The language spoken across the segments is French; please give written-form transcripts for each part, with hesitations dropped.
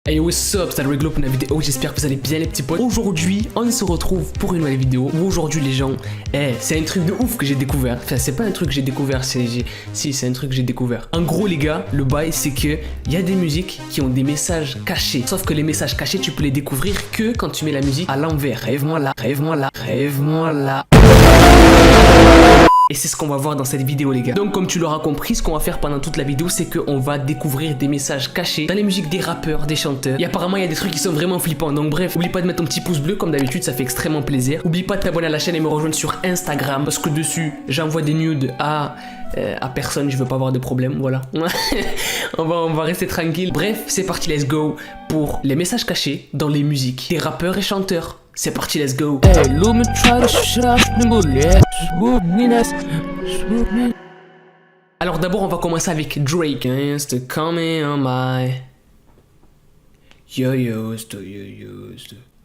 Hey what's up, c'est le Réglo pour une vidéo, j'espère que vous allez bien les petits potes. Aujourd'hui, on se retrouve pour une nouvelle vidéo où aujourd'hui les gens, c'est un truc de ouf que j'ai découvert. Enfin, c'est pas un truc que j'ai découvert, c'est un truc que j'ai découvert. En gros les gars, le bail c'est que il y a des musiques qui ont des messages cachés. Sauf que les messages cachés, tu peux les découvrir que quand tu mets la musique à l'envers. Rêve-moi là, rêve-moi là, rêve-moi là. Et c'est ce qu'on va voir dans cette vidéo les gars. Donc comme tu l'auras compris, ce qu'on va faire pendant toute la vidéo, c'est qu'on va découvrir des messages cachés dans les musiques des rappeurs, des chanteurs. Et apparemment il y a des trucs qui sont vraiment flippants. Donc bref, oublie pas de mettre ton petit pouce bleu comme d'habitude, ça fait extrêmement plaisir. Oublie pas de t'abonner à la chaîne et me rejoindre sur Instagram, parce que dessus j'envoie des nudes à personne, je veux pas avoir de problème, voilà. on va rester tranquille. Bref, c'est parti, let's go pour les messages cachés dans les musiques des rappeurs et chanteurs. C'est parti, let's go. Alors d'abord on va commencer avec Drake. Used to come in on my used to.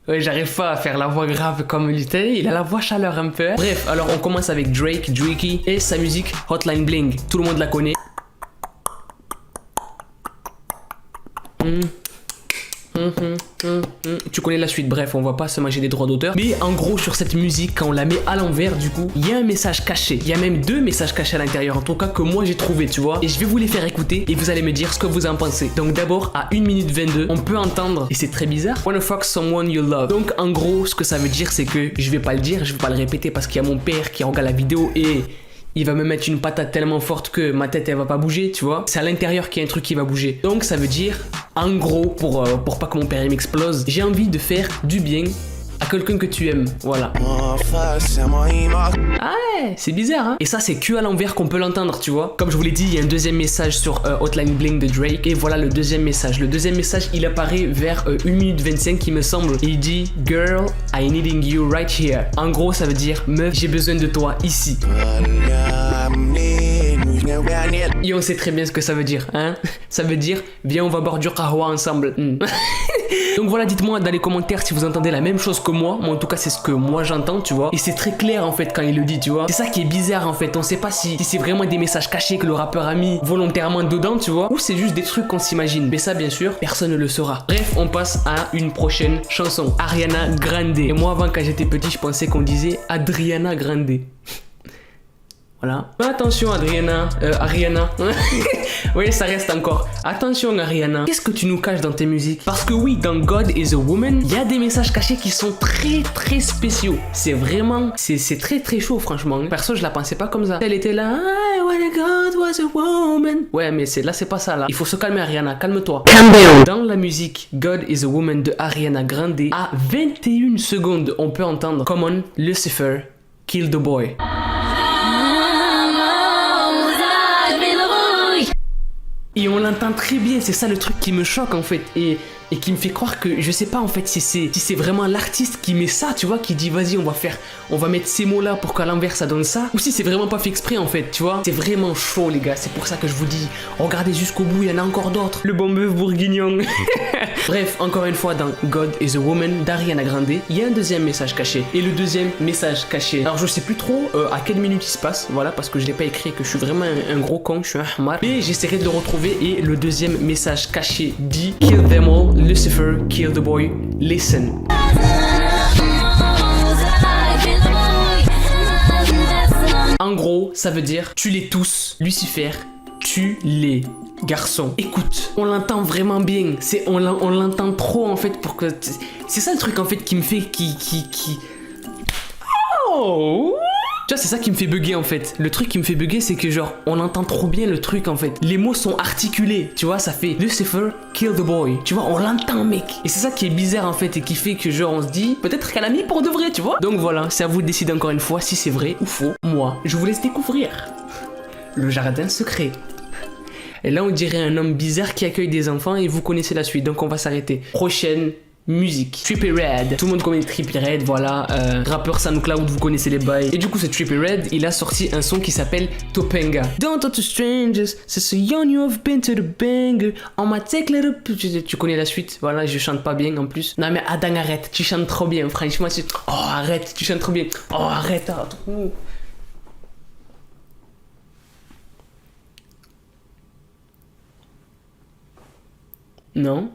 Ouais, j'arrive pas à faire la voix grave comme lui. Il a la voix chaleur un peu. Bref, alors on commence avec Drakey et sa musique Hotline Bling. Tout le monde la connaît. Tu connais la suite, bref, on va pas se manger des droits d'auteur. Mais en gros, sur cette musique, quand on la met à l'envers, du coup, il y a un message caché. Il y a même deux messages cachés à l'intérieur, en tout cas que moi j'ai trouvé, tu vois. Et je vais vous les faire écouter et vous allez me dire ce que vous en pensez. Donc d'abord, à 1 minute 22, on peut entendre, et c'est très bizarre, Wanna fuck someone you love. Donc en gros, ce que ça veut dire, c'est que je vais pas le dire, je vais pas le répéter parce qu'il y a mon père qui regarde la vidéo et il va me mettre une patate tellement forte que ma tête elle va pas bouger, tu vois. C'est à l'intérieur qu'il y a un truc qui va bouger. Donc ça veut dire, en gros, pour pas que mon père il m'explose, j'ai envie de faire du bien à quelqu'un que tu aimes, voilà. Ah ouais, c'est bizarre hein. Et ça c'est que à l'envers qu'on peut l'entendre, tu vois. Comme je vous l'ai dit, il y a un deuxième message sur Hotline Bling de Drake. Et voilà le deuxième message. Le deuxième message il apparaît vers 1 minute 25 il me semble. Et il dit Girl, I needing you right here. En gros ça veut dire meuf, j'ai besoin de toi ici. Et on sait très bien ce que ça veut dire, hein. Ça veut dire, viens on va boire du kahwa ensemble. Donc voilà, dites-moi dans les commentaires si vous entendez la même chose que moi. Moi en tout cas c'est ce que moi j'entends, tu vois. Et c'est très clair en fait quand il le dit, tu vois. C'est ça qui est bizarre en fait. On sait pas si c'est vraiment des messages cachés que le rappeur a mis volontairement dedans, tu vois. Ou c'est juste des trucs qu'on s'imagine. Mais ça bien sûr, personne ne le saura. Bref, on passe à une prochaine chanson. Ariana Grande. Et moi avant quand j'étais petit je pensais qu'on disait Adriana Grande. Voilà. Attention Ariana. Oui, ça reste encore. Attention Ariana. Qu'est-ce que tu nous caches dans tes musiques? Parce que oui, dans God is a Woman, il y a des messages cachés qui sont très très spéciaux. C'est vraiment, c'est très très chaud franchement. Perso, je la pensais pas comme ça. Elle était là, I wanna God was a woman. Ouais, mais là c'est pas ça là. Il faut se calmer Ariana, calme-toi. Dans la musique God is a Woman de Ariana Grande, à 21 secondes, on peut entendre Come on, Lucifer, Kill the Boy. Et on l'entend très bien, c'est ça le truc qui me choque en fait et qui me fait croire que je sais pas en fait si c'est vraiment l'artiste qui met ça, tu vois, qui dit vas-y on va mettre ces mots là pour qu'à l'envers ça donne ça, ou si c'est vraiment pas fait exprès en fait, tu vois. C'est vraiment chaud les gars, c'est pour ça que je vous dis, regardez jusqu'au bout, il y en a encore d'autres. Le bon bœuf bourguignon. Bref, encore une fois dans God is a Woman d'Ariana Grande, il y a un deuxième message caché. Et le deuxième message caché, alors je sais plus trop à quelle minute il se passe, voilà, parce que je l'ai pas écrit, que je suis vraiment un gros con, je suis un hamar. Mais j'essaierai de le retrouver et le deuxième message caché dit Kill them all, Lucifer, kill the boy, listen. En gros, ça veut dire tue-les tous, Lucifer, tue les garçons. Écoute, on l'entend vraiment bien. On l'entend trop en fait pour que. C'est ça le truc en fait qui me fait Oh! Tu vois, c'est ça qui me fait bugger en fait. Le truc qui me fait bugger, c'est que genre, on entend trop bien le truc en fait. Les mots sont articulés, tu vois, ça fait Lucifer, kill the boy. Tu vois, on l'entend, mec. Et c'est ça qui est bizarre en fait et qui fait que genre, on se dit, peut-être qu'elle a mis pour de vrai, tu vois. Donc voilà, c'est à vous de décider encore une fois si c'est vrai ou faux. Moi, je vous laisse découvrir le jardin secret. Et là, on dirait un homme bizarre qui accueille des enfants et vous connaissez la suite, donc on va s'arrêter. Prochaine musique. Trippie Redd. Tout le monde connaît Trippie Redd, voilà. Rappeur SoundCloud, vous connaissez les bails. Et du coup, ce Trippie Redd, il a sorti un son qui s'appelle Topanga. Don't talk to strangers, c'est so young you have been to the banger. On m'a take little... Tu connais la suite, voilà, je chante pas bien en plus. Non mais Adam, arrête, tu chantes trop bien, franchement. Oh, arrête, tu chantes trop bien. Oh, arrête, trop. Non.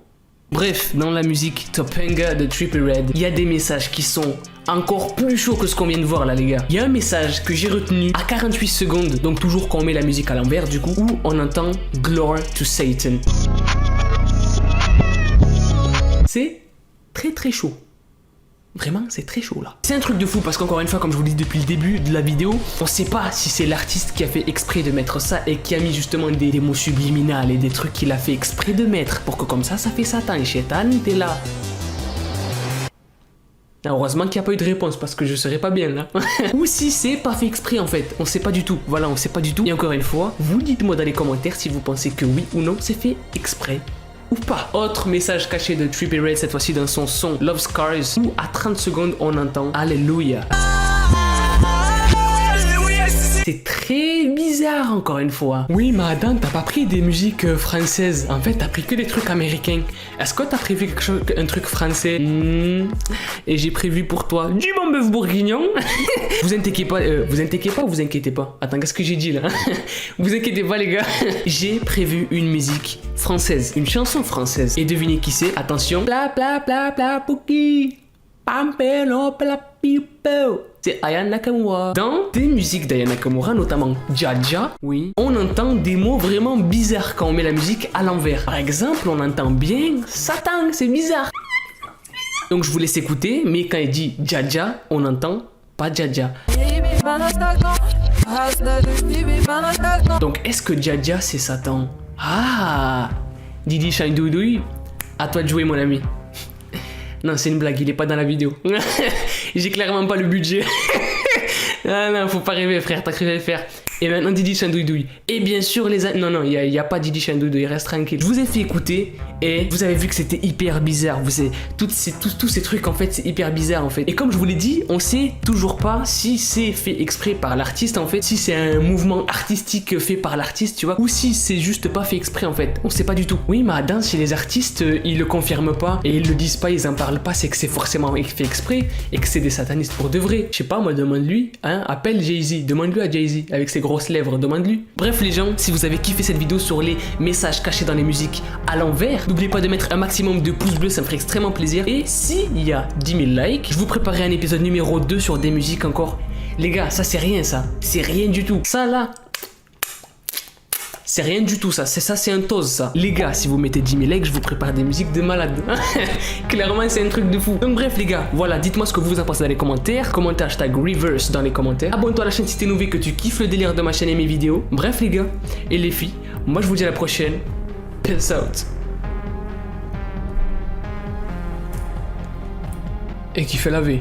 Bref, dans la musique Topanga de Trippie Redd, il y a des messages qui sont encore plus chauds que ce qu'on vient de voir là les gars. Il y a un message que j'ai retenu à 48 secondes, donc toujours quand on met la musique à l'envers du coup, où on entend Glory to Satan. C'est très très chaud. Vraiment, c'est très chaud là. C'est un truc de fou parce qu'encore une fois, comme je vous le dis depuis le début de la vidéo, on sait pas si c'est l'artiste qui a fait exprès de mettre ça et qui a mis justement des mots subliminales et des trucs qu'il a fait exprès de mettre pour que comme ça fait Satan et Shaitan, t'es là. Heureusement qu'il n'y a pas eu de réponse parce que je serais pas bien là. Ou si c'est pas fait exprès en fait, on sait pas du tout. Voilà, on sait pas du tout. Et encore une fois, vous dites-moi dans les commentaires si vous pensez que oui ou non c'est fait exprès. Ou pas. Autre message caché de Trippie Redd, cette fois-ci dans son son Love Scars, où à 30 secondes on entend Alléluia. C'est très bizarre encore une fois. Oui, mais Adam, t'as pas pris des musiques françaises. En fait, t'as pris que des trucs américains. Est-ce que t'as prévu quelque chose, un truc français? Et j'ai prévu pour toi du bon bœuf bourguignon. Vous inquiétez pas, vous inquiétez pas. Attends, qu'est-ce que j'ai dit là? Vous inquiétez pas les gars. J'ai prévu une musique française, une chanson française. Et devinez qui c'est? Attention. Pla pla pla pla pouki. Pampelo pla pipo. C'est Aya Nakamura. Dans des musiques d'Aya Nakamura, notamment Jaja, oui, on entend des mots vraiment bizarres quand on met la musique à l'envers. Par exemple, on entend bien Satan, c'est bizarre. Donc je vous laisse écouter, mais quand il dit Jaja, on entend pas Jaja. Donc est-ce que Jaja c'est Satan? Ah, Didi Shandoudouille, à toi de jouer mon ami. Non, c'est une blague, il est pas dans la vidéo. J'ai clairement pas le budget. Ah non, faut pas rêver frère, t'as cru le faire. Et maintenant Didi Chandouidoui. Et bien sûr les amis, non, il y a pas Didi Chandouidoui, reste tranquille. Je vous ai fait écouter et vous avez vu que c'était hyper bizarre. Vous savez, tous ces trucs en fait, c'est hyper bizarre en fait. Et comme je vous l'ai dit, on sait toujours pas si c'est fait exprès par l'artiste en fait, si c'est un mouvement artistique fait par l'artiste, tu vois, ou si c'est juste pas fait exprès en fait. On sait pas du tout. Oui, mais à danse, si les artistes, ils le confirment pas et ils le disent pas, ils en parlent pas, c'est que c'est forcément fait exprès et que c'est des satanistes pour de vrai. Je sais pas, moi, demande-lui, hein, appelle Jay-Z, demande-lui à Jay-Z avec ses grosses lèvres, demande-lui. Bref les gens, si vous avez kiffé cette vidéo sur les messages cachés dans les musiques à l'envers, n'oubliez pas de mettre un maximum de pouces bleus, ça me ferait extrêmement plaisir. Et s'il y a 10 000 likes, je vous préparerai un épisode numéro 2 sur des musiques encore. Les gars, ça c'est rien ça, c'est rien du tout. Ça là, c'est rien du tout ça, c'est un toast ça. Les gars, si vous mettez 10 000 likes, je vous prépare des musiques de malade. Clairement, c'est un truc de fou. Donc bref les gars, voilà, dites-moi ce que vous en pensez dans les commentaires. Commentez hashtag Reverse dans les commentaires. Abonne-toi à la chaîne si t'es nouveau, que tu kiffes le délire de ma chaîne et mes vidéos. Bref les gars, et les filles, moi je vous dis à la prochaine. Peace out. Et qui fait la vie.